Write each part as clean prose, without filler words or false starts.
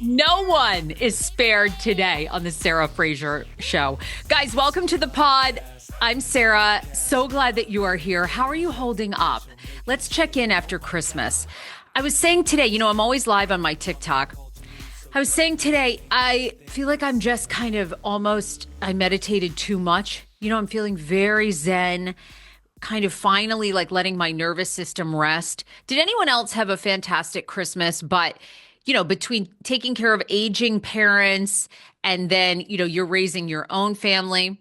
No one is spared today on the Sarah Fraser Show. Guys, welcome to the pod. I'm Sarah. So glad that you are here. How are you holding up? Let's check in after Christmas. I was saying today, I'm always live on my TikTok. I was saying today, I feel like I'm just kind of I meditated too much. I'm feeling very zen, kind of finally like letting my nervous system rest. Did anyone else have a fantastic Christmas? But between taking care of aging parents and then, you're raising your own family,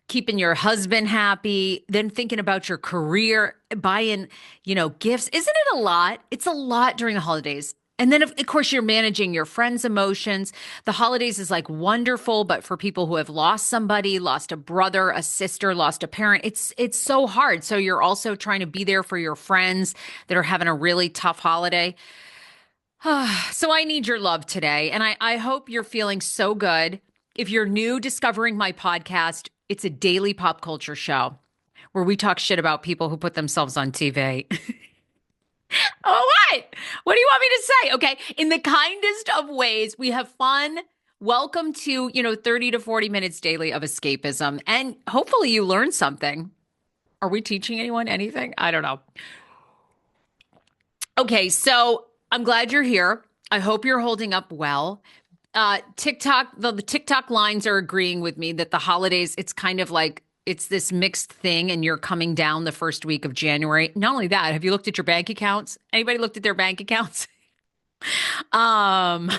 keeping your husband happy, then thinking about your career, buying, gifts. Isn't it a lot? It's a lot during the holidays. And then, of course, you're managing your friends' emotions. The holidays is like wonderful, but for people who have lost somebody, lost a brother, a sister, lost a parent, it's so hard. So you're also trying to be there for your friends that are having a really tough holiday. So I need your love today, and I hope you're feeling so good. If you're new discovering my podcast, it's a daily pop culture show where we talk shit about people who put themselves on TV. Oh, what? What do you want me to say? Okay, in the kindest of ways, we have fun. Welcome to, 30 to 40 minutes daily of escapism, and hopefully you learn something. Are we teaching anyone anything? I don't know. Okay, so I'm glad you're here. I hope you're holding up well. TikTok, the TikTok lines are agreeing with me that the holidays, it's kind of like, it's this mixed thing and you're coming down the first week of January. Not only that, have you looked at your bank accounts? Anybody looked at their bank accounts? Mama's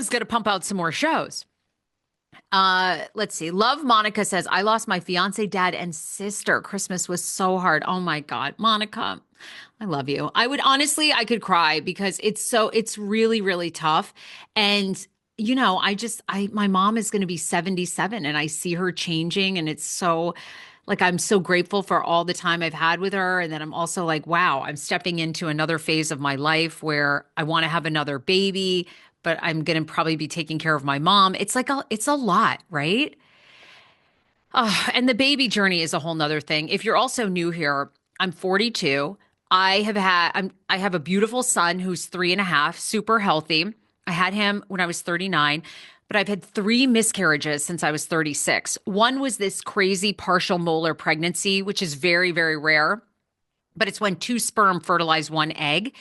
going to pump out some more shows. Let's see. Love Monica says, I lost my fiance, dad, and sister. Christmas was so hard. Oh my God, Monica, I love you. I could cry because it's really, really tough. And, my mom is going to be 77 and I see her changing. And it's so like, I'm so grateful for all the time I've had with her. And then I'm also like, wow, I'm stepping into another phase of my life where I want to have another baby, but I'm going to probably be taking care of my mom. It's a lot, right? And the baby journey is a whole nother thing. If you're also new here, I'm 42. I have a beautiful son who's 3.5, super healthy. I had him when I was 39, but I've had 3 miscarriages since I was 36. One was this crazy partial molar pregnancy, which is very, very rare, but it's when 2 sperm fertilize 1 egg.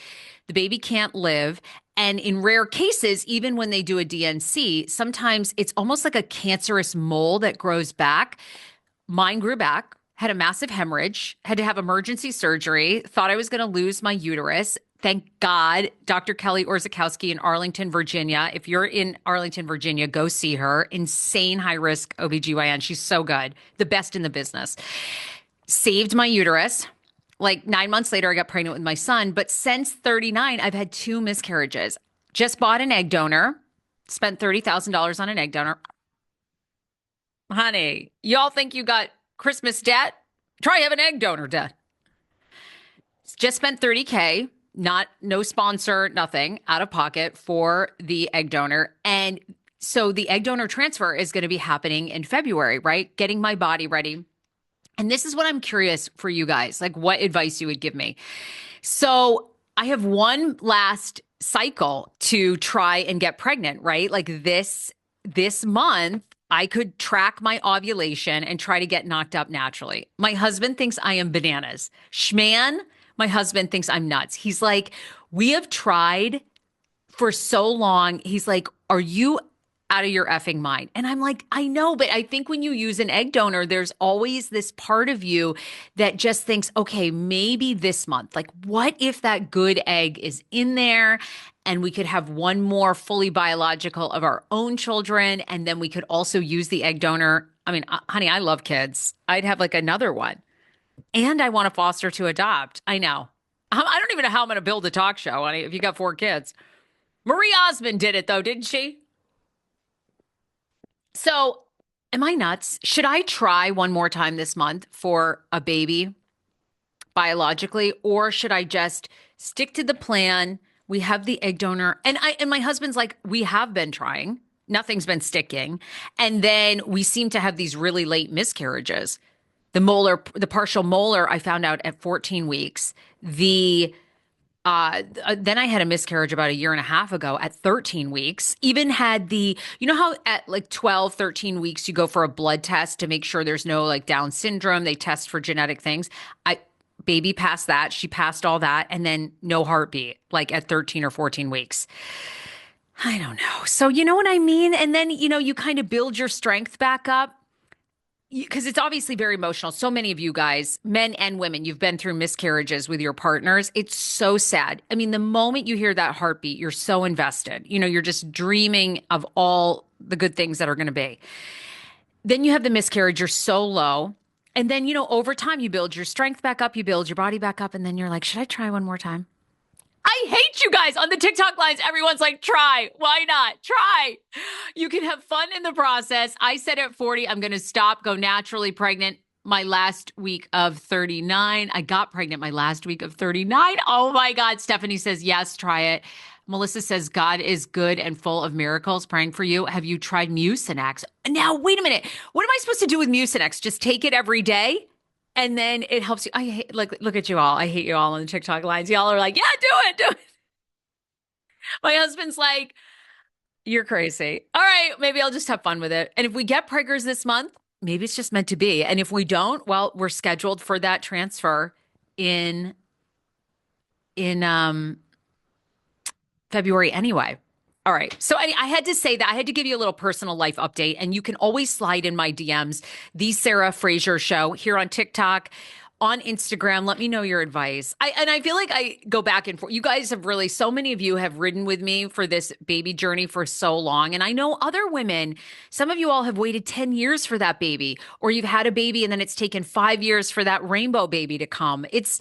The baby can't live. And in rare cases, even when they do a DNC, sometimes it's almost like a cancerous mole that grows back. Mine grew back, had a massive hemorrhage, had to have emergency surgery, thought I was going to lose my uterus. Thank God, Dr. Kelly Orzakowski in Arlington, Virginia. If you're in Arlington, Virginia, go see her. Insane high-risk OBGYN. She's so good. The best in the business. Saved my uterus. Like 9 months later, I got pregnant with my son. But since 39, I've had 2 miscarriages. Just bought an egg donor. Spent $30,000 on an egg donor. Honey, y'all think you got Christmas debt? Try have an egg donor debt. Just spent $30K. No sponsor, nothing, out of pocket for the egg donor. And so the egg donor transfer is going to be happening in February, right? Getting my body ready. And this is what I'm curious for you guys, like what advice you would give me. So I have one last cycle to try and get pregnant, right? Like this month, I could track my ovulation and try to get knocked up naturally. My husband thinks I am bananas. Schman, my husband thinks I'm nuts. He's like, we have tried for so long. He's like, are you out of your effing mind? And I'm like, I know, but I think when you use an egg donor, there's always this part of you that just thinks, okay, maybe this month, like what if that good egg is in there and we could have one more fully biological of our own children. And then we could also use the egg donor. I mean, honey, I love kids. I'd have like another one. And I want to foster to adopt. I know. I don't even know how I'm going to build a talk show, honey, if you got 4 kids. Marie Osmond did it though, didn't she? So am I nuts? Should I try one more time this month for a baby biologically, or should I just stick to the plan? We have the egg donor. And my husband's like, we have been trying. Nothing's been sticking. And then we seem to have these really late miscarriages. The partial molar, I found out at 14 weeks. The Then I had a miscarriage about a year and a half ago at 13 weeks. Even had you know how at like 12, 13 weeks, you go for a blood test to make sure there's no like Down syndrome. They test for genetic things. Baby passed that. She passed all that. And then no heartbeat, like at 13 or 14 weeks. I don't know. So, you know what I mean? And then, you kind of build your strength back up because it's obviously very emotional. So many of you guys, men and women, you've been through miscarriages with your partners. It's so sad. I mean, the moment you hear that heartbeat, you're so invested. You're just dreaming of all the good things that are going to be. Then you have the miscarriage, you're so low. And then, over time, you build your strength back up, you build your body back up. And then you're like, should I try one more time? I hate you guys on the TikTok lines. Everyone's like, try. Why not? Try. You can have fun in the process. I said at 40, I'm going to stop, go naturally pregnant. My last week of 39. I got pregnant my last week of 39. Oh my God. Stephanie says, yes, try it. Melissa says, God is good and full of miracles. Praying for you. Have you tried Mucinex? Now, wait a minute. What am I supposed to do with Mucinex? Just take it every day? And then it helps you. I hate, look at you all. I hate you all on the TikTok lines. Y'all are like, yeah, do it. My husband's like, you're crazy. All right, maybe I'll just have fun with it. And if we get preggers this month, maybe it's just meant to be. And if we don't, well, we're scheduled for that transfer in February anyway. All right. So I had to say that. I had to give you a little personal life update. And you can always slide in my DMs, The Sarah Fraser Show, here on TikTok, on Instagram. Let me know your advice. I feel like I go back and forth. You guys have really, so many of you have ridden with me for this baby journey for so long. And I know other women, some of you all have waited 10 years for that baby, or you've had a baby and then it's taken 5 years for that rainbow baby to come. It's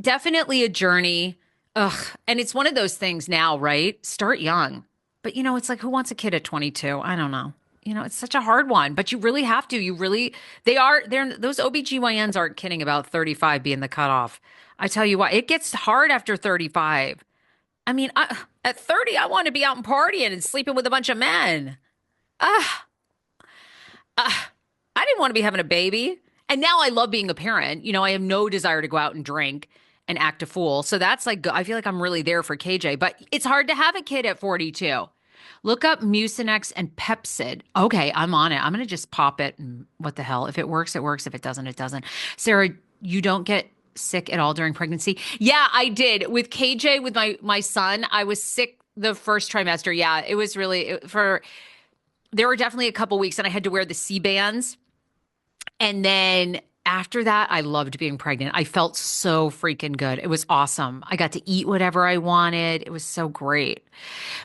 definitely a journey. Ugh. And it's one of those things now, right? Start young. But it's like, who wants a kid at 22? I don't know. It's such a hard one, but you really have to. Those OBGYNs aren't kidding about 35 being the cutoff. I tell you what, it gets hard after 35. I mean, at 30, I want to be out and partying and sleeping with a bunch of men. I didn't want to be having a baby. And now I love being a parent. I have no desire to go out and drink and act a fool. So that's like, I feel like I'm really there for KJ, but it's hard to have a kid at 42. Look up Mucinex and Pepsid. Okay, I'm on it. I'm going to just pop it. And what the hell? If it works, it works. If it doesn't, it doesn't. Sarah, you don't get sick at all during pregnancy? Yeah, I did. With KJ, with my son, I was sick the first trimester. Yeah, it was really, there were definitely a couple weeks and I had to wear the C-bands. And then after that, I loved being pregnant. I felt so freaking good. It was awesome. I got to eat whatever I wanted. It was so great.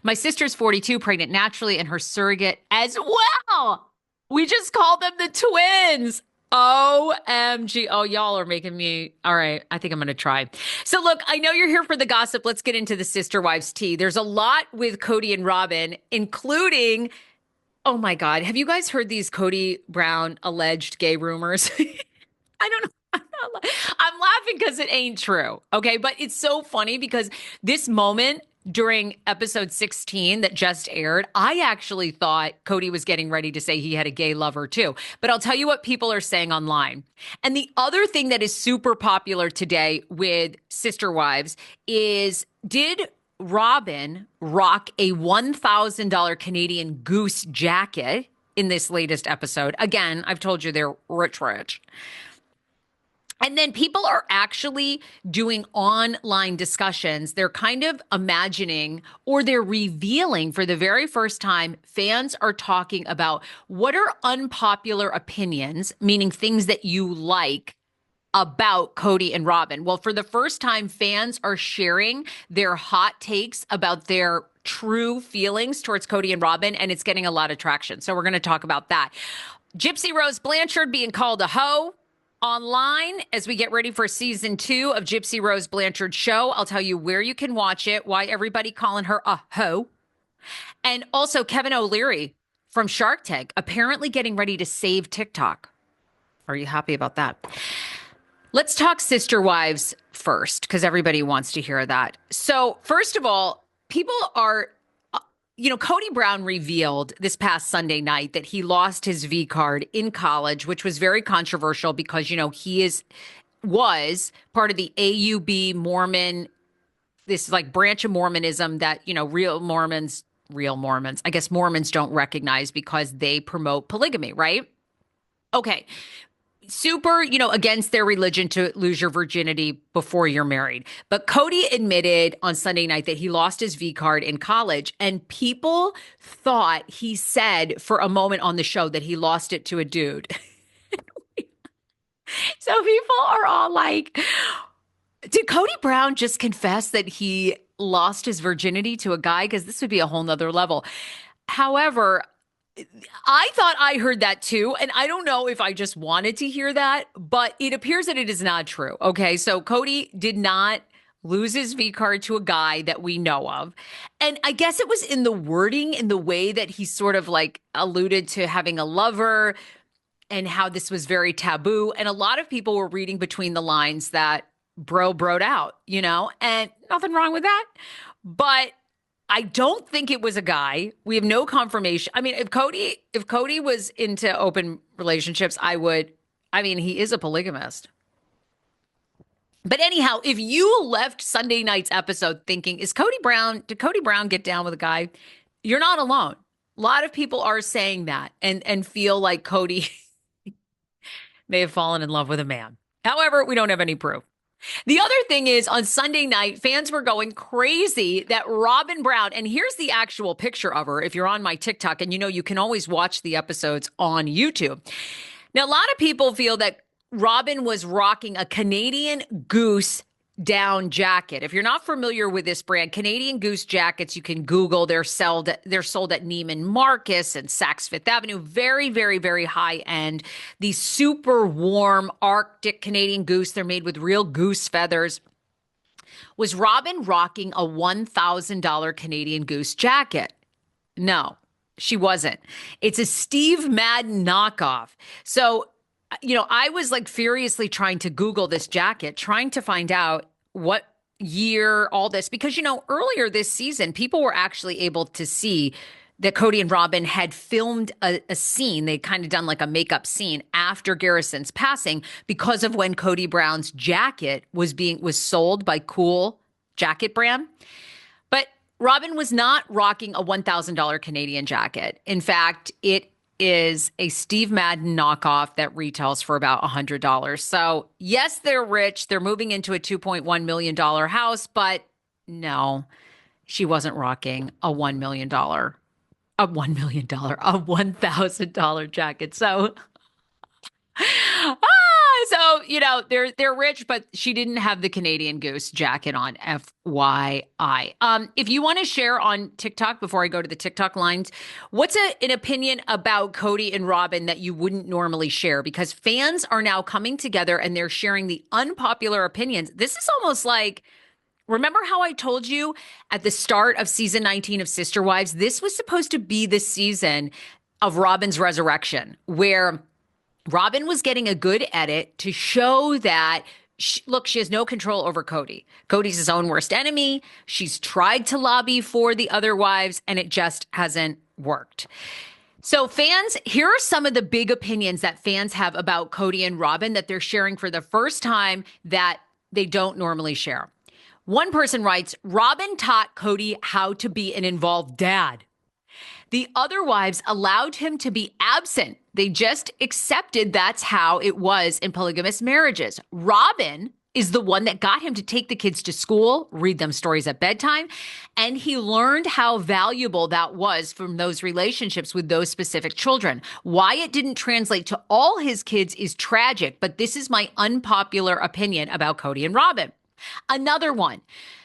My sister's 42, pregnant naturally, and her surrogate as well. We just called them the twins. OMG. Oh, y'all are making me. All right. I think I'm going to try. So look, I know you're here for the gossip. Let's get into the sister wives tea. There's a lot with Kody and Robyn, including, oh my God, have you guys heard these Kody Brown alleged gay rumors? I don't know. I'm laughing because it ain't true. Okay. But it's so funny because this moment during episode 16 that just aired, I actually thought Kody was getting ready to say he had a gay lover too. But I'll tell you what people are saying online. And the other thing that is super popular today with sister wives is, did Robyn rock a $1,000 Canadian Goose jacket in this latest episode? Again, I've told you they're rich. And then people are actually doing online discussions. They're kind of imagining, or they're revealing for the very first time, fans are talking about what are unpopular opinions, meaning things that you like, about Kody and Robyn. Well, for the first time, fans are sharing their hot takes about their true feelings towards Kody and Robyn, and it's getting a lot of traction. So we're going to talk about that. Gypsy Rose Blanchard being called a hoe online as we get ready for season 2 of Gypsy Rose Blanchard Show. I'll tell you where you can watch it, why everybody calling her a hoe. And also Kevin O'Leary from Shark Tank apparently getting ready to save TikTok. Are you happy about that? Let's talk sister wives first, because everybody wants to hear that. So first of all, people are, Kody Brown revealed this past Sunday night that he lost his V card in college, which was very controversial because, he was part of the AUB Mormon this like branch of Mormonism that, real Mormons, I guess Mormons don't recognize because they promote polygamy, right? Okay. Super, against their religion to lose your virginity before you're married. But Kody admitted on Sunday night that he lost his V card in college, and people thought he said for a moment on the show that he lost it to a dude. So people are all like, did Kody Brown just confess that he lost his virginity to a guy? Because this would be a whole nother level. However, I thought I heard that too, and I don't know if I just wanted to hear that, but it appears that it is not true. Okay, so Kody did not lose his V card to a guy that we know of. And I guess it was in the wording, in the way that he sort of like alluded to having a lover and how this was very taboo. And a lot of people were reading between the lines that broed out, and nothing wrong with that. But I don't think it was a guy. We have no confirmation. I mean, if Kody was into open relationships, he is a polygamist. But anyhow, if you left Sunday night's episode thinking, did Kody Brown get down with a guy? You're not alone. A lot of people are saying that and feel like Kody may have fallen in love with a man. However, we don't have any proof. The other thing is, on Sunday night, fans were going crazy that Robyn Brown, and here's the actual picture of her if you're on my TikTok, and you can always watch the episodes on YouTube. Now, a lot of people feel that Robyn was rocking a Canadian Goose down jacket. If you're not familiar with this brand, Canadian Goose jackets, you can Google. They're sold at Neiman Marcus and Saks Fifth Avenue. Very, very, very high end. These super warm Arctic Canadian Goose. They're made with real goose feathers. Was Robyn rocking a $1,000 Canadian Goose jacket? No, she wasn't. It's a Steve Madden knockoff. So I was like furiously trying to Google this jacket, trying to find out what year, all this, because, earlier this season, people were actually able to see that Kody and Robyn had filmed a scene. They'd kind of done like a makeup scene after Garrison's passing because of when Kody Brown's jacket was sold by Cool Jacket brand. But Robyn was not rocking a $1,000 Canadian jacket. In fact, it is a Steve Madden knockoff that retails for about $100. So yes, they're rich. They're moving into a $2.1 million house, but no, she wasn't rocking a $1,000 jacket. So, they're rich, but she didn't have the Canadian Goose jacket on, FYI. If you want to share on TikTok, before I go to the TikTok lines, what's an opinion about Kody and Robyn that you wouldn't normally share? Because fans are now coming together and they're sharing the unpopular opinions. This is almost like, remember how I told you at the start of season 19 of Sister Wives, this was supposed to be the season of Robyn's resurrection, where Robyn was getting a good edit to show that, she has no control over Kody. Cody's his own worst enemy. She's tried to lobby for the other wives, and it just hasn't worked. So fans, here are some of the big opinions that fans have about Kody and Robyn that they're sharing for the first time that they don't normally share. One person writes, Robyn taught Kody how to be an involved dad. The other wives allowed him to be absent. They just accepted that's how it was in polygamous marriages. Robyn is the one that got him to take the kids to school, read them stories at bedtime, and he learned how valuable that was from those relationships with those specific children. Why it didn't translate to all his kids is tragic, but this is my unpopular opinion about Kody and Robyn. Another one,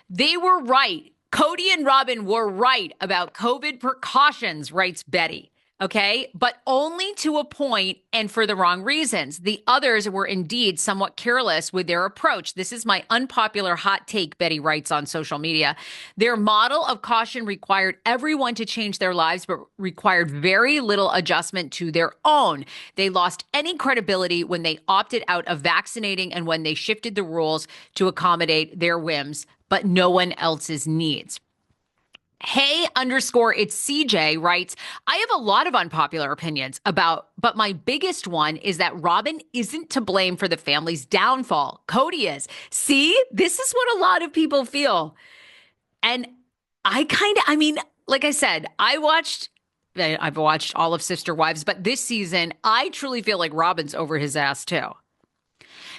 they were right. Kody and Robyn were right about COVID precautions, writes Betty. Okay, but only to a point and for the wrong reasons. The others were indeed somewhat careless with their approach. This is my unpopular hot take, Betty writes on social media. Their model of caution required everyone to change their lives, but required very little adjustment to their own. They lost any credibility when they opted out of vaccinating and when they shifted the rules to accommodate their whims, but no one else's needs. Hey_it's CJ writes, I have a lot of unpopular opinions but my biggest one is that Robyn isn't to blame for the family's downfall. Kody is. See, this is what a lot of people feel. And I mean, like I said, I've watched all of Sister Wives, but this season, I truly feel like Robyn's over his ass too.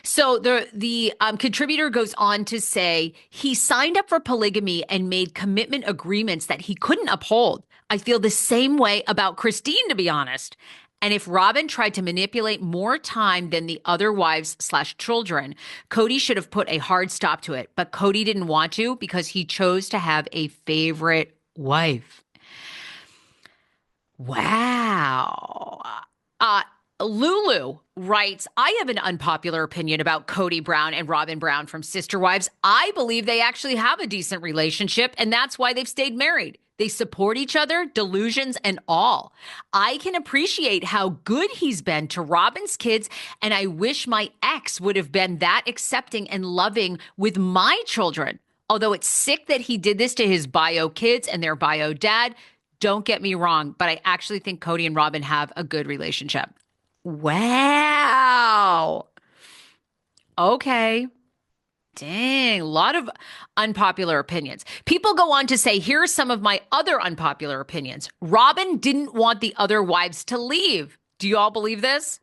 So the contributor goes on to say he signed up for polygamy and made commitment agreements that he couldn't uphold. I feel the same way about Christine, to be honest. And if Robyn tried to manipulate more time than the other wives/children, Kody should have put a hard stop to it. But Kody didn't want to because he chose to have a favorite wife. Wow. Uh, Lulu writes, I have an unpopular opinion about Kody Brown and Robyn Brown from Sister Wives. I believe they actually have a decent relationship, and that's why they've stayed married. They support each other, delusions and all. I can appreciate how good he's been to Robyn's kids, and I wish my ex would have been that accepting and loving with my children. Although it's sick that he did this to his bio kids and their bio dad. Don't get me wrong, but I actually think Kody and Robyn have a good relationship. Wow. Okay. Dang, a lot of unpopular opinions. People go on to say, here are some of my other unpopular opinions. Robyn didn't want the other wives to leave. Do you all believe this?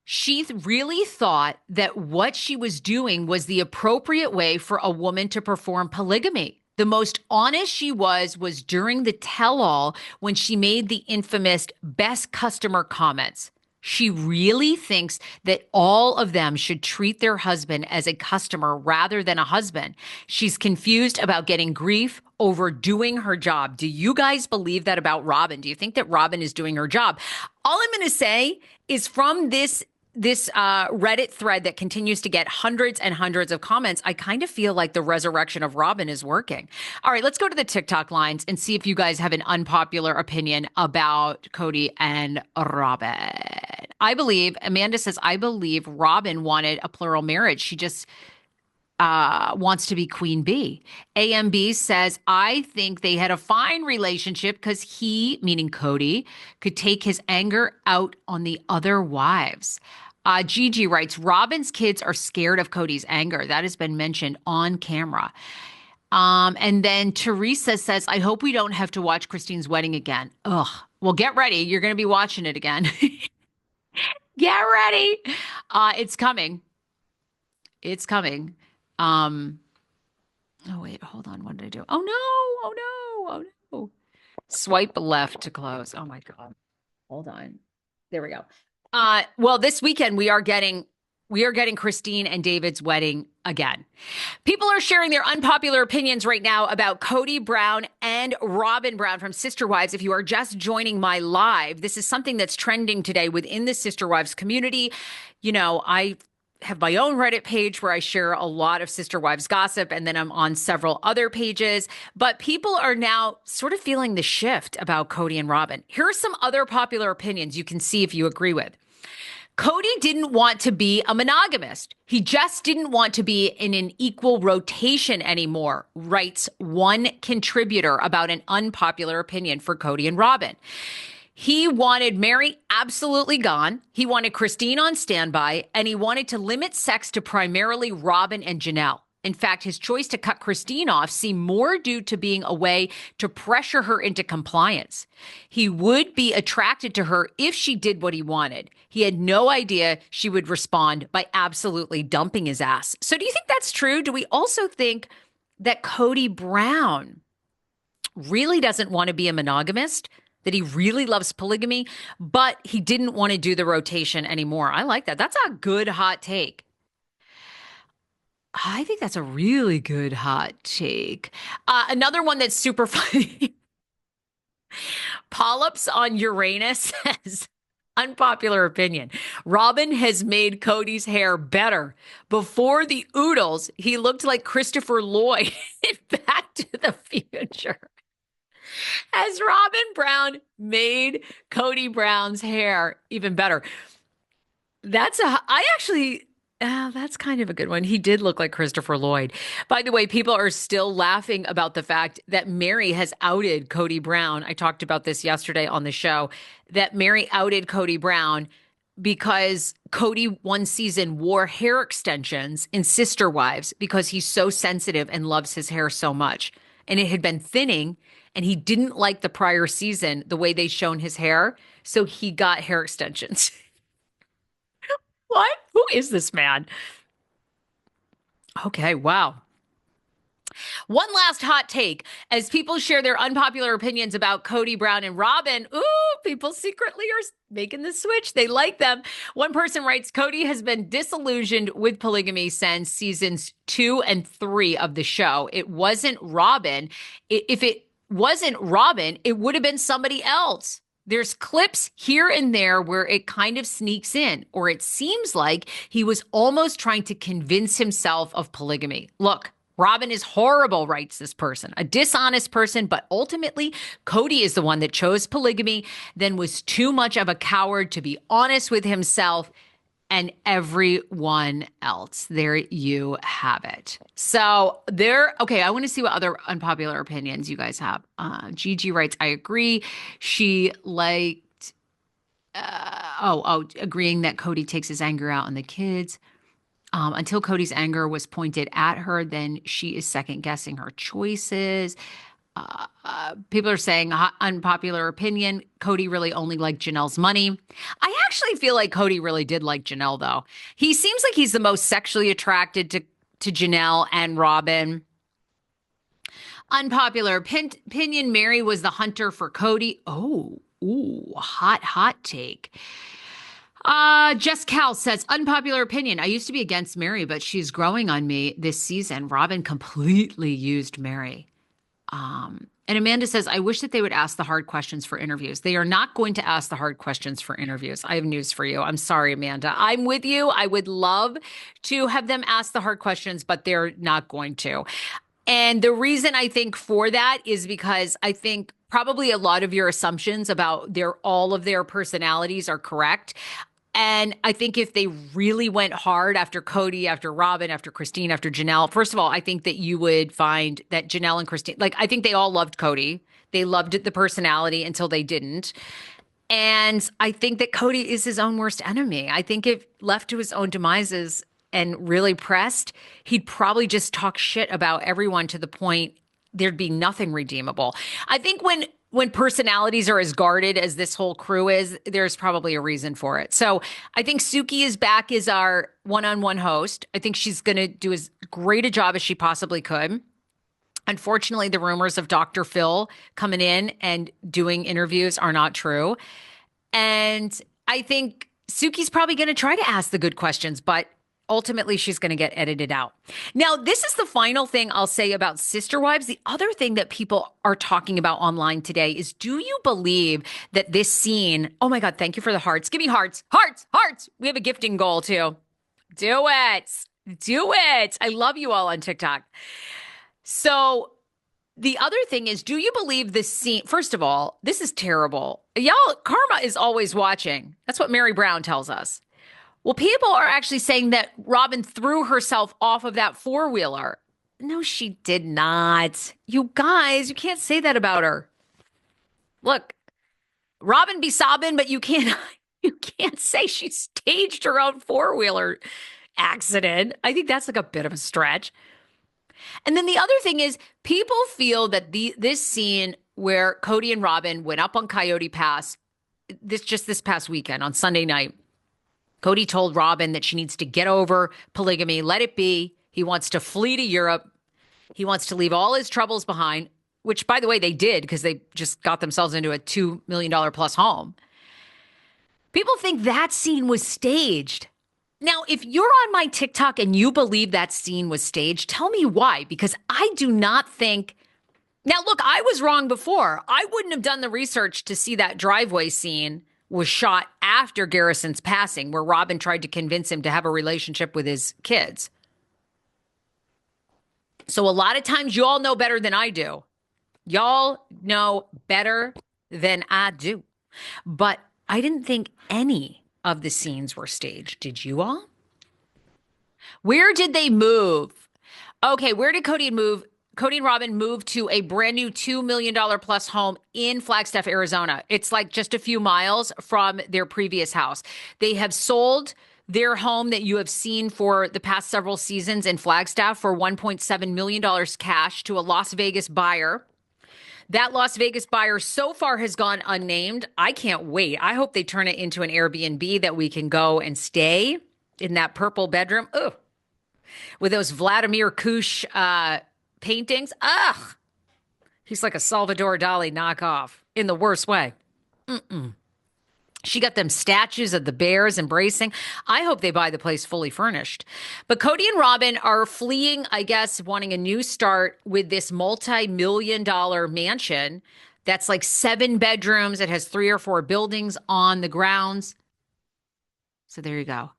She really thought that what she was doing was the appropriate way for a woman to perform polygamy. The most honest she was during the tell-all when she made the infamous best customer comments. She really thinks that all of them should treat their husband as a customer rather than a husband. She's confused about getting grief over doing her job. Do you guys believe that about Robyn? Do you think that Robyn is doing her job? All I'm going to say is from this Reddit thread that continues to get hundreds and hundreds of comments, I kind of feel like the resurrection of Robyn is working. All right, let's go to the TikTok lines and see if you guys have an unpopular opinion about Kody and Robyn. Amanda says, I believe Robyn wanted a plural marriage. She just wants to be queen bee. AMB says, I think they had a fine relationship because he, meaning Kody, could take his anger out on the other wives. Gigi writes, Robyn's kids are scared of Kody's anger. That has been mentioned on camera. And then Teresa says, I hope we don't have to watch Christine's wedding again. Ugh. Well, get ready. You're going to be watching it again. Get ready. It's coming. It's coming. Oh, wait, hold on. What did I do? Oh, no. Oh, no. Oh, no. Swipe left to close. Oh, my God. Hold on. There we go. Well, this weekend we are getting Christine and David's wedding again. People are sharing their unpopular opinions right now about Kody Brown and Robyn Brown from Sister Wives. If you are just joining my live, this is something that's trending today within the Sister Wives community. You know, I have my own Reddit page where I share a lot of Sister Wives gossip, and then I'm on several other pages. But people are now sort of feeling the shift about Kody and Robyn. Here are some other popular opinions you can see if you agree with. Kody didn't want to be a monogamist. He just didn't want to be in an equal rotation anymore, writes one contributor about an unpopular opinion for Kody and Robyn. He wanted Mary absolutely gone. He wanted Christine on standby, and he wanted to limit sex to primarily Robyn and Janelle. In fact, his choice to cut Christine off seemed more due to being a way to pressure her into compliance. He would be attracted to her if she did what he wanted. He had no idea she would respond by absolutely dumping his ass. So do you think that's true? Do we also think that Kody Brown really doesn't want to be a monogamist? That he really loves polygamy, but he didn't want to do the rotation anymore? I like that. That's a good hot take. I think that's a really good hot take. Another one that's super funny. Polyps on Uranus says, unpopular opinion. Robyn has made Kody's hair better. Before the oodles, he looked like Christopher Lloyd in Back to the Future. Has Robyn Brown made Kody Brown's hair even better? That's kind of a good one. He did look like Christopher Lloyd. By the way, people are still laughing about the fact that Mary has outed Kody Brown. I talked about this yesterday on the show, that Mary outed Kody Brown because Kody one season wore hair extensions in Sister Wives because he's so sensitive and loves his hair so much. And it had been thinning, and he didn't like the prior season, the way they shown his hair. So he got hair extensions. What? Who is this man? Okay, wow. One last hot take. As people share their unpopular opinions about Kody Brown and Robyn, people secretly are making the switch. They like them. One person writes, Kody has been disillusioned with polygamy since seasons 2 and 3 of the show. It wasn't Robyn. If it wasn't Robyn, it would have been somebody else. There's clips here and there where it kind of sneaks in, or it seems like he was almost trying to convince himself of polygamy. Look, Robyn is horrible, writes this person, a dishonest person, but ultimately Kody is the one that chose polygamy, then was too much of a coward to be honest with himself and everyone else. There you have it. So okay, I want to see what other unpopular opinions you guys have. Gigi writes, I agree. She liked, agreeing that Kody takes his anger out on the kids. Until Kody's anger was pointed at her, then she is second guessing her choices. People are saying unpopular opinion. Kody really only liked Janelle's money. I actually feel like Kody really did like Janelle, though. He seems like he's the most sexually attracted to Janelle and Robyn. Unpopular opinion. Mary was the hunter for Kody. Hot take. Jess Cal says, unpopular opinion. I used to be against Mary, but she's growing on me this season. Robyn completely used Mary. And Amanda says, I wish that they would ask the hard questions for interviews. They are not going to ask the hard questions for interviews. I have news for you. I'm sorry, Amanda. I'm with you. I would love to have them ask the hard questions, but they're not going to. And the reason I think for that is because I think probably a lot of your assumptions about all of their personalities are correct. And I think if they really went hard after Kody, after Robyn, after Christine, after Janelle, first of all, I think that you would find that Janelle and Christine, I think they all loved Kody. They loved the personality until they didn't. And I think that Kody is his own worst enemy. I think if left to his own demises and really pressed, he'd probably just talk shit about everyone to the point there'd be nothing redeemable. I think when personalities are as guarded as this whole crew is, there's probably a reason for it. So I think Suki is back as our one-on-one host. I think she's going to do as great a job as she possibly could. Unfortunately, the rumors of Dr. Phil coming in and doing interviews are not true. And I think Suki's probably going to try to ask the good questions, but ultimately, she's going to get edited out. Now, this is the final thing I'll say about Sister Wives. The other thing that people are talking about online today is, do you believe that this scene, oh my God, thank you for the hearts. Give me hearts, hearts, hearts. We have a gifting goal too. Do it. Do it. I love you all on TikTok. So the other thing is, do you believe this scene? First of all, this is terrible. Y'all, karma is always watching. That's what Mary Brown tells us. Well, people are actually saying that Robyn threw herself off of that four-wheeler. No, she did not. You guys, you can't say that about her. Look, Robyn be sobbing, but you can't say she staged her own four-wheeler accident. I think that's like a bit of a stretch. And then the other thing is, people feel that this scene where Kody and Robyn went up on Coyote Pass, this past weekend on Sunday night, Kody told Robyn that she needs to get over polygamy, let it be. He wants to flee to Europe. He wants to leave all his troubles behind, which, by the way, they did because they just got themselves into a $2 million plus home. People think that scene was staged. Now, if you're on my TikTok and you believe that scene was staged, tell me why, because I do not think. Now, look, I was wrong before. I wouldn't have done the research to see that driveway scene was shot after Garrison's passing, where Robyn tried to convince him to have a relationship with his kids. So a lot of times you all know better than I do. Y'all know better than I do. But I didn't think any of the scenes were staged. Did you all? Where did they move? Okay, where did Kody move? Kody and Robyn moved to a brand new $2 million plus home in Flagstaff, Arizona. It's like just a few miles from their previous house. They have sold their home that you have seen for the past several seasons in Flagstaff for $1.7 million cash to a Las Vegas buyer. That Las Vegas buyer so far has gone unnamed. I can't wait. I hope they turn it into an Airbnb that we can go and stay in that purple bedroom. Ugh. With those Vladimir Kush paintings. Ugh. He's like a Salvador Dali knockoff in the worst way. She got them statues of the bears embracing. I hope they buy the place fully furnished. But Kody and Robyn are fleeing, I guess, wanting a new start with this multi-million-dollar mansion that's like 7 bedrooms. It has 3 or 4 buildings on the grounds. So there you go.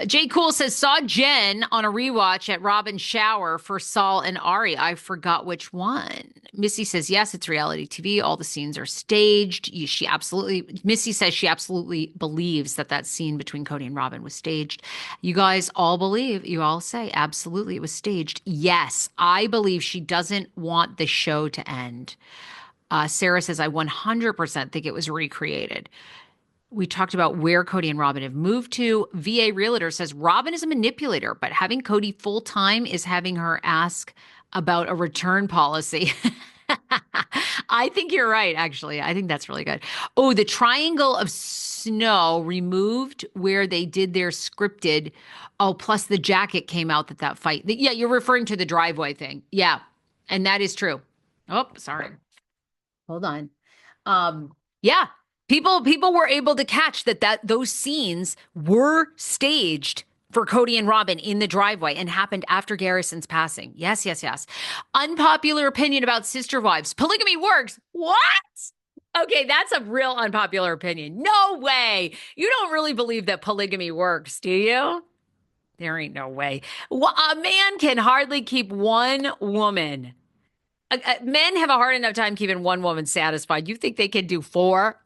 Jay Cool says, saw Jen on a rewatch at Robyn's shower for Saul and Ari. I forgot which one. Missy says, yes, it's reality TV. All the scenes are staged. Missy says she absolutely believes that scene between Kody and Robyn was staged. You guys all believe, you all say, absolutely, it was staged. Yes, I believe she doesn't want the show to end. Sarah says, I 100% think it was recreated. We talked about where Kody and Robyn have moved to. VA Realtor says Robyn is a manipulator, but having Kody full time is having her ask about a return policy. I think you're right, actually. I think that's really good. Oh, the triangle of snow removed where they did their scripted. Oh, plus the jacket came out that fight. Yeah, you're referring to the driveway thing. Yeah, and that is true. Oh, sorry. Hold on. Yeah. People were able to catch that those scenes were staged for Kody and Robyn in the driveway and happened after Garrison's passing. Yes. Unpopular opinion about sister wives. Polygamy works. What? Okay, that's a real unpopular opinion. No way. You don't really believe that polygamy works, do you? There ain't no way. A man can hardly keep one woman. Men have a hard enough time keeping one woman satisfied. You think they can do 4?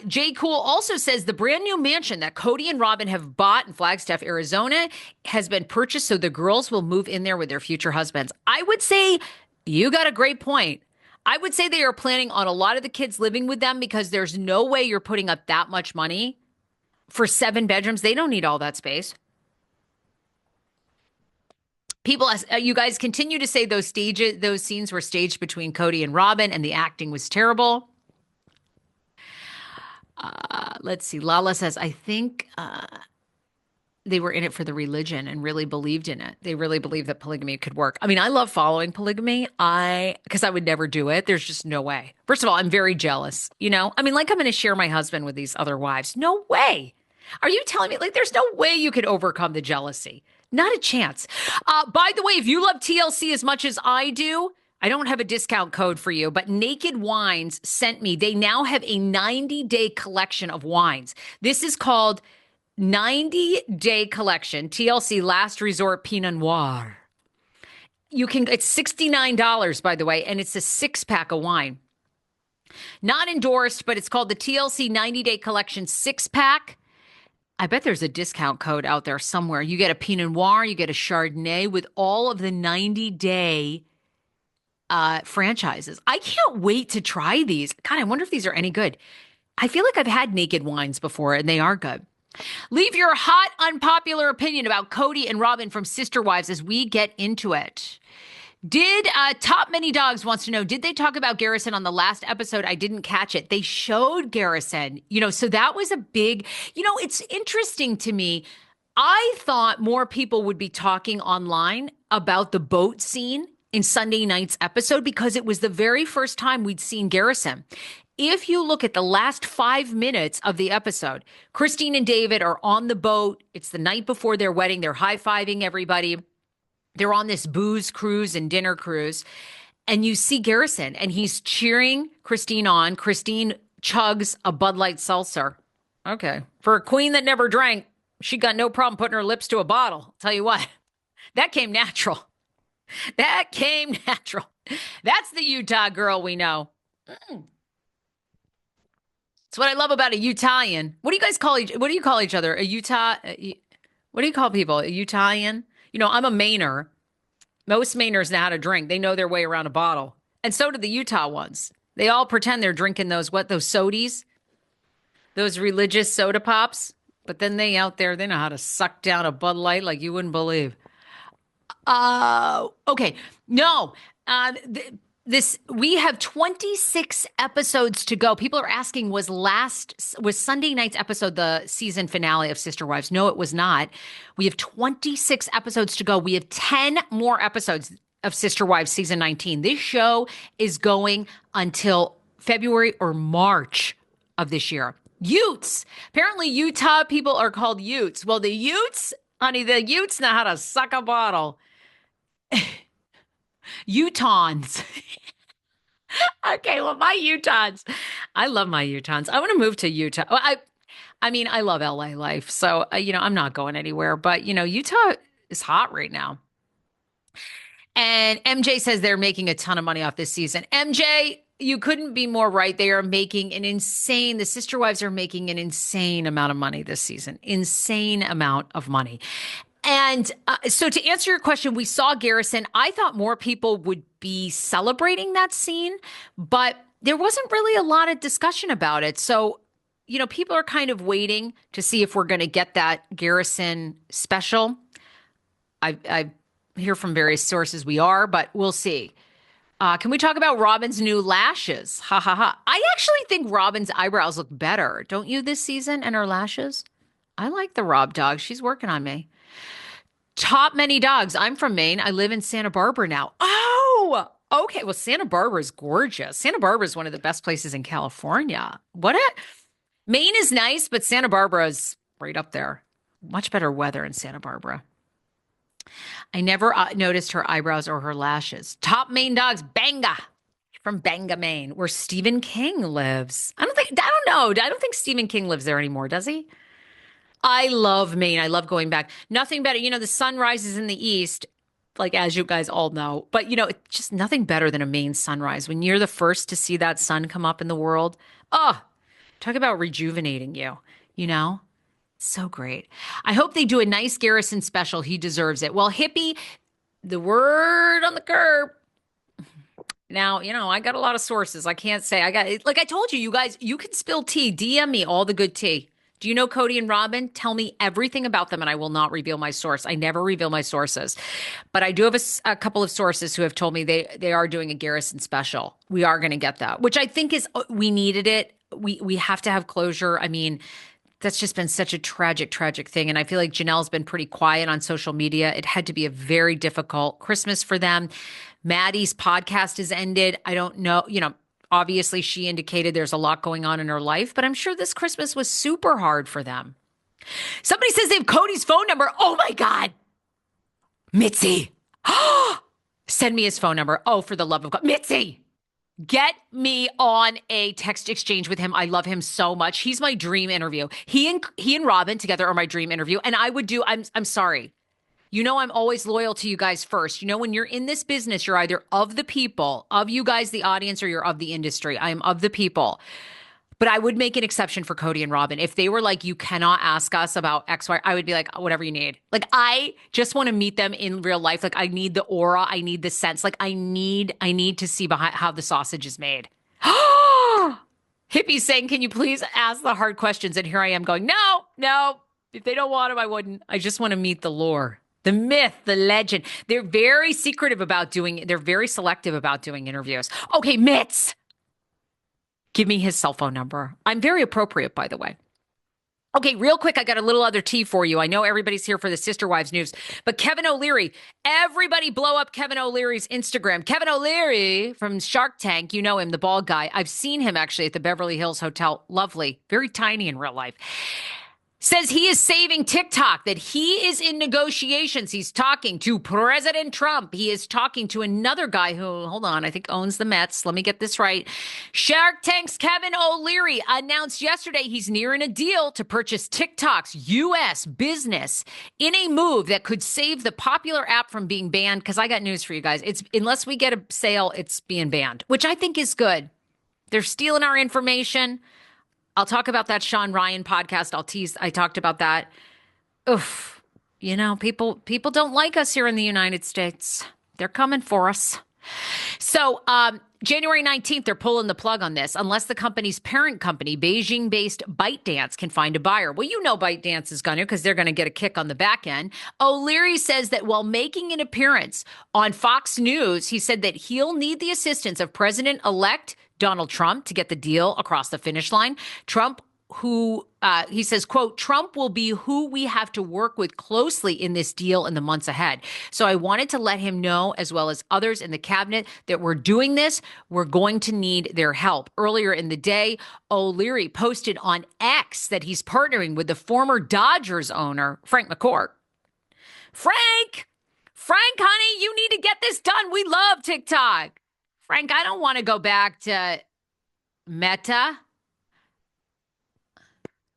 Jay Cool also says the brand new mansion that Kody and Robyn have bought in Flagstaff, Arizona has been purchased so the girls will move in there with their future husbands. I would say you got a great point. I would say they are planning on a lot of the kids living with them because there's no way you're putting up that much money for 7 bedrooms. They don't need all that space. People, you guys continue to say those scenes were staged between Kody and Robyn, and the acting was terrible. Let's see. Lala says, I think they were in it for the religion and really believed in it. They really believed that polygamy could work. I mean, I love following polygamy. Because I would never do it. There's just no way. First of all, I'm very jealous. You know, I mean, like I'm going to share my husband with these other wives. No way. Are you telling me like there's no way you could overcome the jealousy? Not a chance. By the way, if you love TLC as much as I do, I don't have a discount code for you, but Naked Wines sent me. They now have a 90-day collection of wines. This is called 90-Day Collection, TLC Last Resort Pinot Noir. It's $69, by the way, and it's a 6-pack of wine. Not endorsed, but it's called the TLC 90-Day Collection 6-pack. I bet there's a discount code out there somewhere. You get a Pinot Noir, you get a Chardonnay with all of the 90-day franchises. I can't wait to try these. God, I wonder if these are any good. I feel like I've had Naked Wines before, and they are good. Leave your hot, unpopular opinion about Kody and Robyn from Sister Wives as we get into it. Did Top Many Dogs wants to know, did they talk about Garrison on the last episode? I didn't catch it. They showed Garrison, so that was a big, it's interesting to me. I thought more people would be talking online about the boat scene in Sunday night's episode because it was the very first time we'd seen Garrison. If you look at the last 5 minutes of the episode, Christine and David are on the boat. It's the night before their wedding. They're high-fiving everybody. They're on this booze cruise and dinner cruise, and you see Garrison, and he's cheering Christine on. Christine chugs a Bud Light seltzer. Okay. For a queen that never drank, she got no problem putting her lips to a bottle. I'll tell you what, that came natural. That came natural. That's the Utah girl we know. That's what I love about a Utalian. What do you guys call each other? A Utah? What do you call people? A Utahian? I'm a Mainer. Most Mainers know how to drink. They know their way around a bottle. And so do the Utah ones. They all pretend they're drinking those sodies, those religious soda pops. But then they out there, they know how to suck down a Bud Light like you wouldn't believe. Okay. No. We have 26 episodes to go. People are asking, was Sunday night's episode the season finale of Sister Wives? No, it was not. We have 26 episodes to go. We have 10 more episodes of Sister Wives season 19. This show is going until February or March of this year. Utes. Apparently Utah people are called Utes. Well, the Utes, honey, the Utes know how to suck a bottle. Utahns. Okay, well, my Utahns. I love my Utahns. I want to move to Utah. Well, I mean, I love LA life, so I'm not going anywhere. But Utah is hot right now. And MJ says they're making a ton of money off this season. MJ, you couldn't be more right. They are making the Sister Wives are making an insane amount of money this season. Insane amount of money. And so to answer your question, we saw Garrison. I thought more people would be celebrating that scene, but there wasn't really a lot of discussion about it. So, people are kind of waiting to see if we're going to get that Garrison special. I hear from various sources we are, but we'll see. Can we talk about Robyn's new lashes? Ha ha ha. I actually think Robyn's eyebrows look better, don't you, this season, and her lashes? I like the Rob dog. She's working on me. Top many dogs. I'm from Maine. I live in Santa Barbara now. Oh, okay. Well, Santa Barbara is gorgeous. Santa Barbara is one of the best places in California. Maine is nice, but Santa Barbara is right up there. Much better weather in Santa Barbara. I never noticed her eyebrows or her lashes. Top Maine dogs. Banga. From Banga, Maine, where Stephen King lives. I don't know. I don't think Stephen King lives there anymore, does he? I love Maine. I love going back. Nothing better. The sun rises in the east, like as you guys all know. But, it's just nothing better than a Maine sunrise. When you're the first to see that sun come up in the world, talk about rejuvenating you, So great. I hope they do a nice Garrison special. He deserves it. Well, hippie, the word on the curb. Now, I got a lot of sources. I can't say. Like I told you, you guys, you can spill tea. DM me all the good tea. Do you know Kody and Robyn? Tell me everything about them, and I will not reveal my source. I never reveal my sources. But I do have a couple of sources who have told me they are doing a Garrison special. We are going to get that, which I think is, we needed it. We have to have closure. I mean, that's just been such a tragic, tragic thing. And I feel like Janelle's been pretty quiet on social media. It had to be a very difficult Christmas for them. Maddie's podcast has ended. I don't know, obviously, she indicated there's a lot going on in her life, but I'm sure this Christmas was super hard for them. Somebody says they have Kody's phone number. Oh, my God. Mitzi. Send me his phone number. Oh, for the love of God. Mitzi, get me on a text exchange with him. I love him so much. He's my dream interview. He and Robyn together are my dream interview. And I'm sorry. I'm always loyal to you guys first. When you're in this business, you're either of the people, of you guys, the audience, or you're of the industry. I am of the people. But I would make an exception for Kody and Robyn. If they were like, you cannot ask us about X, Y, I would be like, whatever you need. Like, I just want to meet them in real life. Like, I need the aura. I need the sense. Like, I need to see behind how the sausage is made. Hippie's saying, can you please ask the hard questions? And here I am going, no. If they don't want them, I wouldn't. I just want to meet the lore. The myth, the legend. They're very secretive about they're very selective about doing interviews. Okay, Mitz. Give me his cell phone number. I'm very appropriate, by the way. Okay, real quick, I got a little other tea for you. I know everybody's here for the Sister Wives news, but Kevin O'Leary, everybody blow up Kevin O'Leary's Instagram. Kevin O'Leary from Shark Tank, you know him, the bald guy. I've seen him actually at the Beverly Hills Hotel. Lovely, very tiny in real life. Says he is saving TikTok, that he is in negotiations. He's talking to President Trump. He is talking to another guy who, hold on, I think owns the Mets. Let me get this right. Shark Tank's Kevin O'Leary announced yesterday he's nearing a deal to purchase TikTok's U.S. business in a move that could save the popular app from being banned. Because I got news for you guys. Unless we get a sale, it's being banned, which I think is good. They're stealing our information. I'll talk about that Sean Ryan podcast. I talked about that. Oof. People don't like us here in the United States. They're coming for us. So, January 19th, they're pulling the plug on this unless the company's parent company, Beijing-based ByteDance, can find a buyer. Well, ByteDance is going to because they're going to get a kick on the back end. O'Leary says that while making an appearance on Fox News, he said that he'll need the assistance of President-elect Donald Trump to get the deal across the finish line. He says, quote, Trump will be who we have to work with closely in this deal in the months ahead. So I wanted to let him know, as well as others in the cabinet, that we're doing this. We're going to need their help. Earlier in the day, O'Leary posted on X that he's partnering with the former Dodgers owner, Frank McCourt. Frank, honey, you need to get this done. We love TikTok. Frank, I don't want to go back to Meta.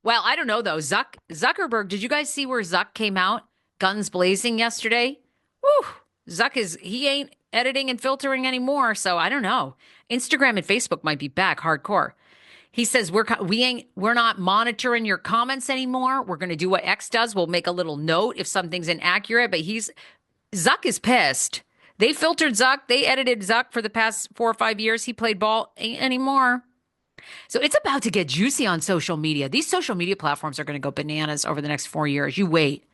Well, I don't know, though. Zuckerberg, did you guys see where Zuck came out? Guns blazing yesterday? Woo! He ain't editing and filtering anymore, so I don't know. Instagram and Facebook might be back hardcore. He says, we're not monitoring your comments anymore. We're going to do what X does. We'll make a little note if something's inaccurate, but Zuck is pissed. They filtered Zuck. They edited Zuck for the past 4 or 5 years. He played ball. Ain't anymore. So it's about to get juicy on social media. These social media platforms are going to go bananas over the next 4 years. You wait.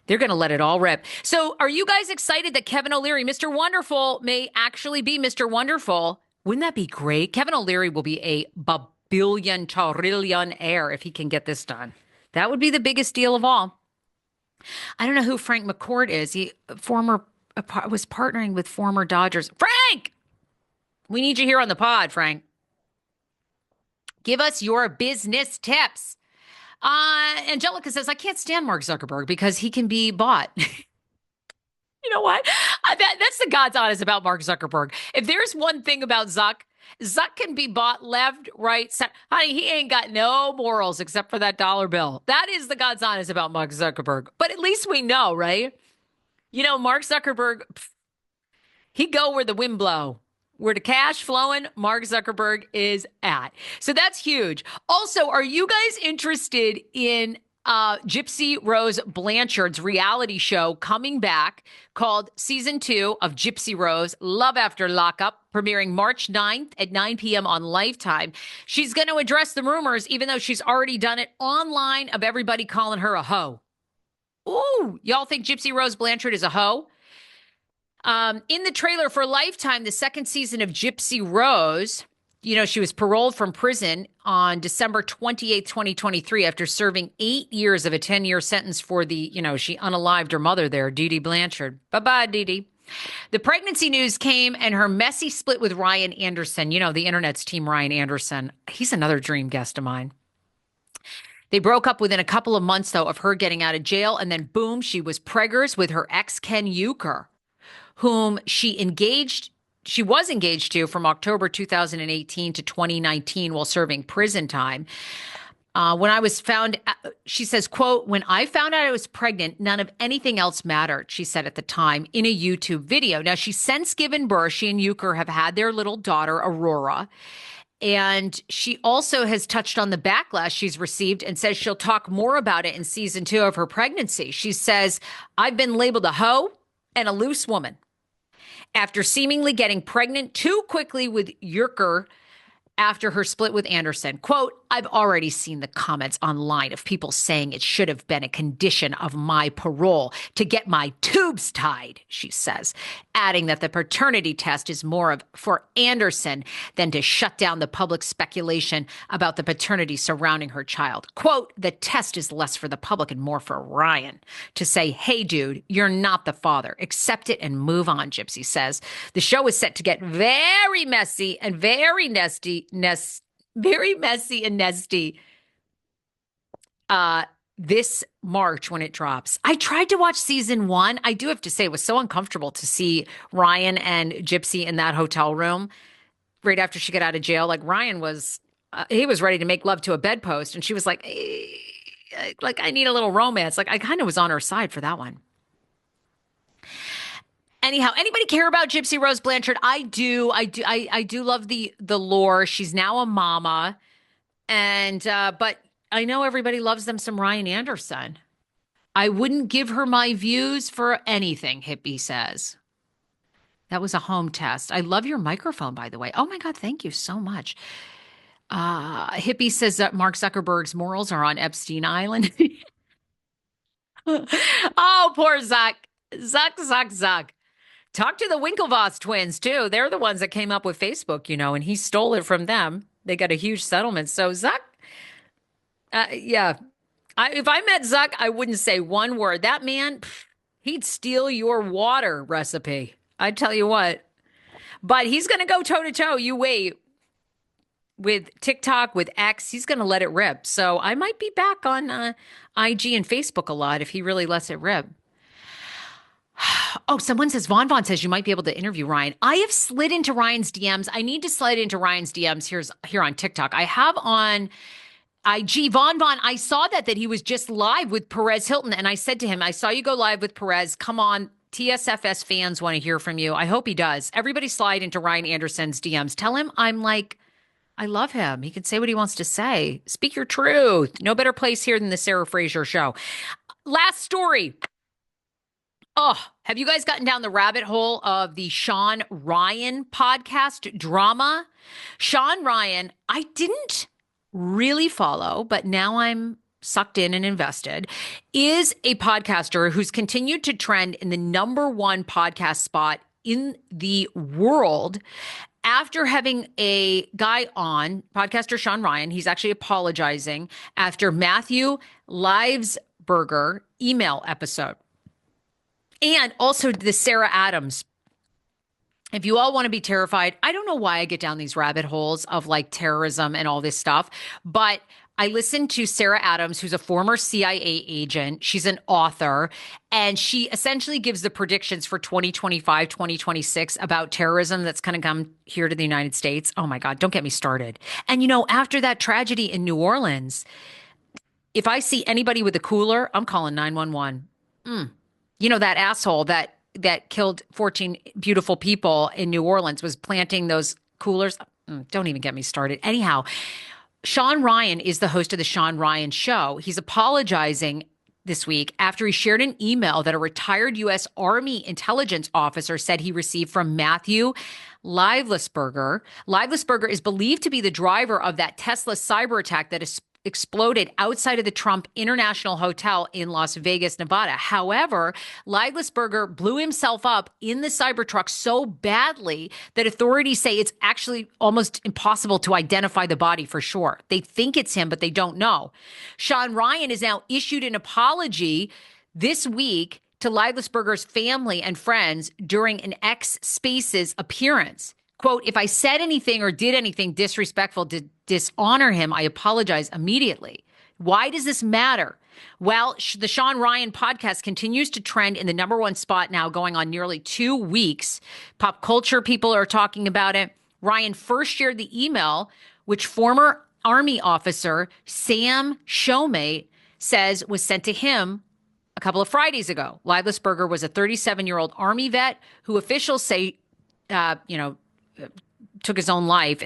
They're going to let it all rip. So are you guys excited that Kevin O'Leary, Mr. Wonderful, may actually be Mr. Wonderful? Wouldn't that be great? Kevin O'Leary will be a billion trillionaire if he can get this done. That would be the biggest deal of all. I don't know who Frank McCourt is. He was partnering with former Dodgers. Frank! We need you here on the pod, Frank. Give us your business tips. Angelica says, I can't stand Mark Zuckerberg because he can be bought. You know what? That's the God's honest about Mark Zuckerberg. If there's one thing about Zuck can be bought left, right, center. Honey, he ain't got no morals except for that dollar bill. That is the God's honest about Mark Zuckerberg. But at least we know, right? Mark Zuckerberg, he go where the wind blow. Where the cash flowing, Mark Zuckerberg is at. So that's huge. Also, are you guys interested in Gypsy Rose Blanchard's reality show coming back called Season 2 of Gypsy Rose, Love After Lockup, premiering March 9th at 9 p.m. on Lifetime? She's going to address the rumors, even though she's already done it online, of everybody calling her a hoe. Ooh, y'all think Gypsy Rose Blanchard is a hoe? In the trailer for Lifetime, the second season of Gypsy Rose, she was paroled from prison on December 28th, 2023, after serving 8 years of a 10-year sentence for she unalived her mother there, Dee Dee Blanchard. Bye-bye, Dee Dee. The pregnancy news came and her messy split with Ryan Anderson, the internet's team Ryan Anderson. He's another dream guest of mine. They broke up within a couple of months, though, of her getting out of jail, and then boom, she was preggers with her ex, Ken Euchre, whom she was engaged to from October 2018 to 2019 while serving prison time. She says, quote, when I found out I was pregnant, none of anything else mattered, she said at the time in a YouTube video. Now, she's since given birth. She and Euchre have had their little daughter, Aurora. And she also has touched on the backlash she's received and says she'll talk more about it in season 2 of her pregnancy. She says, I've been labeled a hoe and a loose woman after seemingly getting pregnant too quickly with Euchre after her split with Anderson. Quote, I've already seen the comments online of people saying it should have been a condition of my parole to get my tubes tied, she says, adding that the paternity test is more for Anderson than to shut down the public speculation about the paternity surrounding her child. Quote, the test is less for the public and more for Ryan to say, hey, dude, you're not the father. Accept it and move on, Gypsy says. The show is set to get very messy and very nesty this March when it drops. I tried to watch season 1. I do have to say it was so uncomfortable to see Ryan and Gypsy in that hotel room right after she got out of jail. Like Ryan was, he was ready to make love to a bedpost, and she was like, I need a little romance. Like I kind of was on her side for that one. Anyhow, anybody care about Gypsy Rose Blanchard? I do. I do love the lore. She's now a mama, and but I know everybody loves them some Ryan Anderson. I wouldn't give her my views for anything, Hippie says. That was a home test. I love your microphone, by the way. Oh my God, thank you so much. Hippie says that Mark Zuckerberg's morals are on Epstein Island. Oh, poor Zuck. Zuck. Talk to the Winklevoss twins, too. They're the ones that came up with Facebook, and he stole it from them. They got a huge settlement. So Zuck, yeah. If I met Zuck, I wouldn't say one word. That man, he'd steal your water recipe. I tell you what. But he's going to go toe to toe. You wait. With TikTok, with X, he's going to let it rip. So I might be back on IG and Facebook a lot if he really lets it rip. Oh, someone says, Von says you might be able to interview Ryan. I have slid into Ryan's DMs. I need to slide into Ryan's DMs here on TikTok. I have on IG. Von, I saw that he was just live with Perez Hilton. And I said to him, I saw you go live with Perez. Come on. TSFS fans want to hear from you. I hope he does. Everybody slide into Ryan Anderson's DMs. Tell him I love him. He can say what he wants to say. Speak your truth. No better place here than the Sarah Fraser Show. Last story. Oh, have you guys gotten down the rabbit hole of the Sean Ryan podcast drama? Sean Ryan, I didn't really follow, but now I'm sucked in and invested, is a podcaster who's continued to trend in the #1 podcast spot in the world. After having a guy on, podcaster Sean Ryan, he's actually apologizing after Matthew Livesberger email episode. And also the Sarah Adams. If you all want to be terrified, I don't know why I get down these rabbit holes of like terrorism and all this stuff, but I listened to Sarah Adams, who's a former CIA agent. She's an author, and she essentially gives the predictions for 2025, 2026 about terrorism that's going to come here to the United States. Oh my God, don't get me started. And after that tragedy in New Orleans, if I see anybody with a cooler, I'm calling 911. That asshole that killed 14 beautiful people in New Orleans was planting those coolers. Don't even get me started. Anyhow, Sean Ryan is the host of the Sean Ryan Show. He's apologizing this week after he shared an email that a retired U.S. Army intelligence officer said he received from Matthew Livesberger. Livesberger is believed to be the driver of that Tesla cyber attack that exploded outside of the Trump International Hotel in Las Vegas, Nevada. However, Livesberger blew himself up in the Cybertruck so badly that authorities say it's actually almost impossible to identify the body for sure. They think it's him, but they don't know. Sean Ryan has now issued an apology this week to Livesberger's family and friends during an X Spaces appearance. Quote, if I said anything or did anything disrespectful to dishonor him, I apologize immediately. Why does this matter? Well, the Sean Ryan podcast continues to trend in the #1 spot now, going on nearly 2 weeks. Pop culture people are talking about it. Ryan first shared the email, which former Army officer Sam Showmate says was sent to him a couple of Fridays ago. Livesberger was a 37-year-old Army vet who officials say, took his own life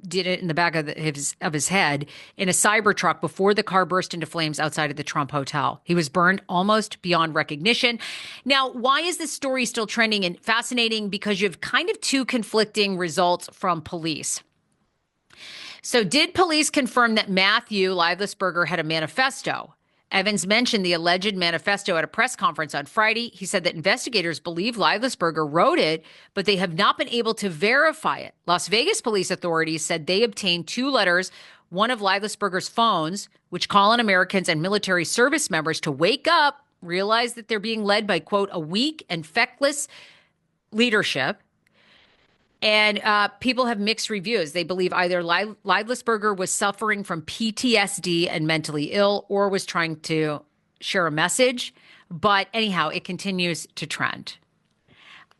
did it in the back of his head in a Cybertruck before the car burst into flames outside of the Trump Hotel. He was burned almost beyond recognition. Now, why is this story still trending and fascinating? Because you have kind of two conflicting results from police. So did police confirm that Matthew Livesberger had a manifesto? Evans mentioned the alleged manifesto at a press conference on Friday. He said that investigators believe Livesberger wrote it, but they have not been able to verify it. Las Vegas police authorities said they obtained 2 letters, one of Livesberger's phones, which call on Americans and military service members to wake up, realize that they're being led by, quote, a weak and feckless leadership. And people have mixed reviews. They believe either Livesberger was suffering from PTSD and mentally ill or was trying to share a message. But anyhow, it continues to trend.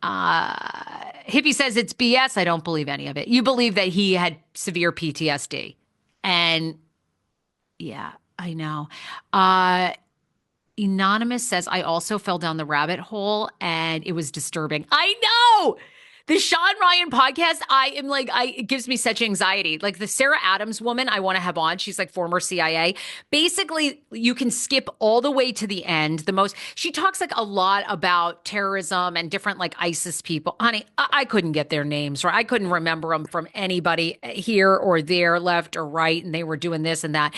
Hippie says it's BS. I don't believe any of it. You believe that he had severe PTSD. And yeah, I know. Anonymous says, I also fell down the rabbit hole and it was disturbing. I know! The Sean Ryan podcast, I am like, it gives me such anxiety. Like the Sarah Adams woman I want to have on, she's like former CIA. Basically, you can skip all the way to the end. She talks like a lot about terrorism and different like ISIS people. Honey, I couldn't get their names right. I couldn't remember them from anybody here or there, left or right. And they were doing this and that.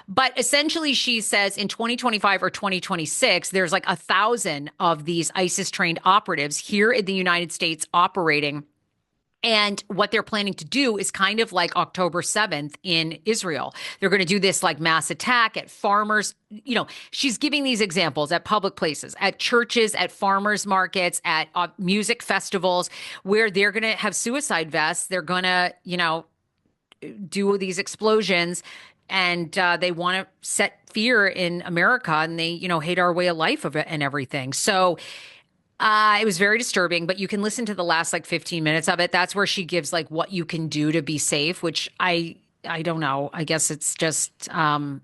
But essentially, she says in 2025 or 2026, there's like 1,000 of these ISIS trained operatives here in the United States operating. And what they're planning to do is kind of like October 7th in Israel. They're going to do this like mass attack at farmers. You know, she's giving these examples at public places, at churches, at farmers markets, at music festivals, where they're going to have suicide vests. They're going to, do these explosions. And they want to set fear in America, and they, hate our way of life of it and everything. So it was very disturbing, but you can listen to the last like 15 minutes of it. That's where she gives like what you can do to be safe, which I don't know. I guess it's just to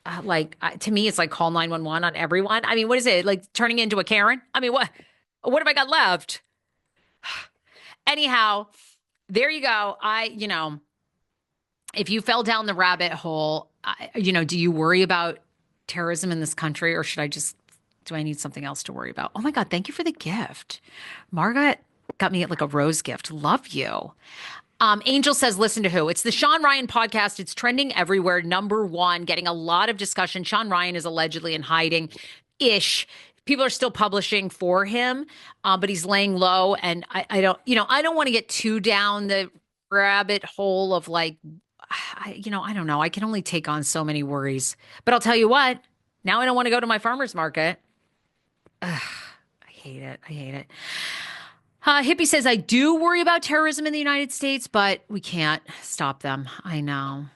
me, it's like call 911 on everyone. I mean, what is it? Like turning into a Karen? I mean, what have I got left? Anyhow, there you go. If you fell down the rabbit hole, do you worry about terrorism in this country, or do I need something else to worry about? Oh my God, thank you for the gift. Margaret got me like a rose gift. Love you. Angel says, listen to who? It's the Sean Ryan podcast. It's trending everywhere. #1, getting a lot of discussion. Sean Ryan is allegedly in hiding-ish. People are still publishing for him, but he's laying low. And I don't want to get too down the rabbit hole of like, I don't know. I can only take on so many worries. But I'll tell you what, now I don't want to go to my farmer's market. Ugh, I hate it. Hippie says, I do worry about terrorism in the United States, but we can't stop them. I know.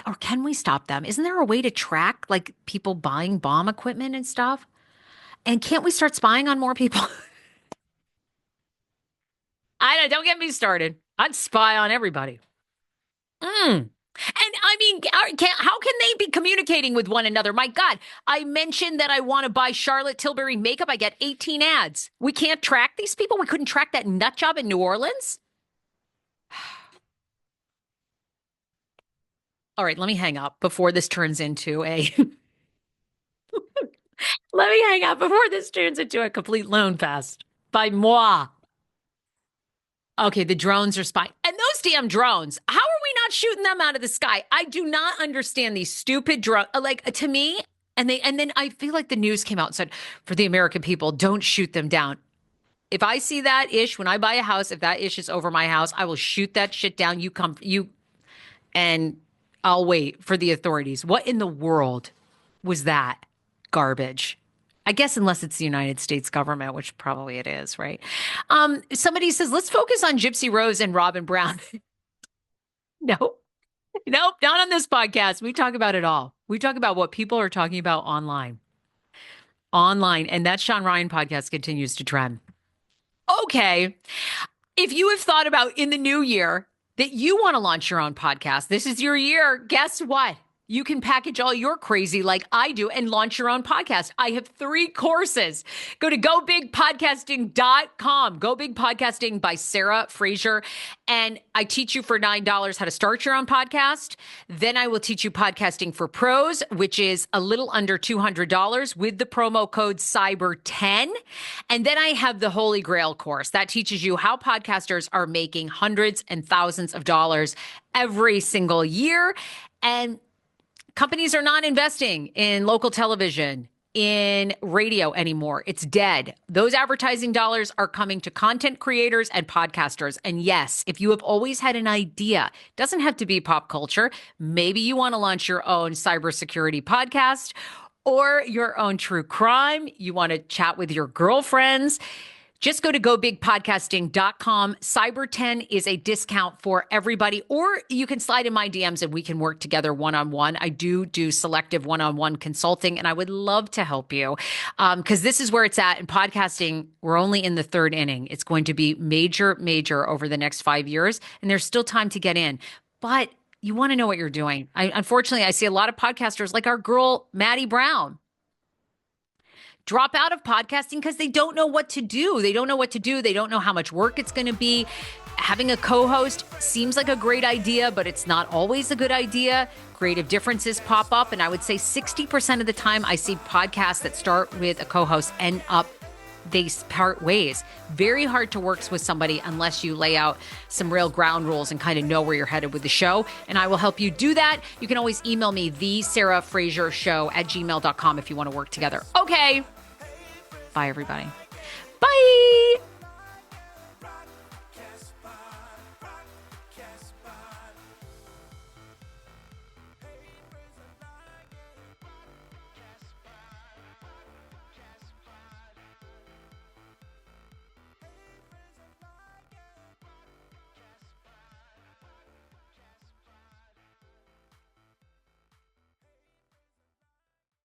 Or can we stop them? Isn't there a way to track like people buying bomb equipment and stuff? And can't we start spying on more people? Don't get me started. I'd spy on everybody. And I mean, how can they be communicating with one another? My God, I mentioned that I want to buy Charlotte Tilbury makeup. I get 18 ads. We can't track these people. We couldn't track that nut job in New Orleans. All right, let me hang up before this turns into a let me hang up before this turns into a complete loan fest by moi. Okay, the drones are spying. And those damn drones, how are we not shooting them out of the sky? I do not understand these stupid drones. Like, to me, and then I feel like the news came out and said, for the American people, don't shoot them down. If I see that ish, when I buy a house, if that ish is over my house, I will shoot that shit down. And I'll wait for the authorities. What in the world was that garbage? I guess unless it's the United States government, which probably it is, right? Somebody says, let's focus on Gypsy Rose and Robyn Brown. Nope, not on this podcast. We talk about it all. We talk about what people are talking about online. And that Sean Ryan podcast continues to trend. Okay. If you have thought about in the new year that you want to launch your own podcast, this is your year. Guess what? You can package all your crazy like I do and launch your own podcast. I have 3 courses. Go to gobigpodcasting.com. Go Big Podcasting by Sarah Fraser. And I teach you for $9 how to start your own podcast. Then I will teach you podcasting for pros, which is a little under $200 with the promo code CYBER10. And then I have the Holy Grail course that teaches you how podcasters are making hundreds and thousands of dollars every single year. And companies are not investing in local television, in radio anymore. It's dead. Those advertising dollars are coming to content creators and podcasters. And yes, if you have always had an idea, it doesn't have to be pop culture. Maybe you want to launch your own cybersecurity podcast or your own true crime. You want to chat with your girlfriends. Just go to gobigpodcasting.com. Cyber10 is a discount for everybody, or you can slide in my DMs and we can work together one-on-one. I do selective one-on-one consulting, and I would love to help you because this is where it's at. In podcasting, we're only in the 3rd inning. It's going to be major over the next 5 years, and there's still time to get in. But you want to know what you're doing. Unfortunately, I see a lot of podcasters like our girl, Maddie Brown, drop out of podcasting because they don't know what to do. They don't know what to do. They don't know how much work it's going to be. Having a co-host seems like a great idea, but it's not always a good idea. Creative differences pop up. And I would say 60% of the time I see podcasts that start with a co-host end up they part ways. Very hard to work with somebody unless you lay out some real ground rules and kind of know where you're headed with the show. And I will help you do that. You can always email me, thesarahfrasershow@gmail.com if you want to work together. Okay. Bye, everybody. Bye.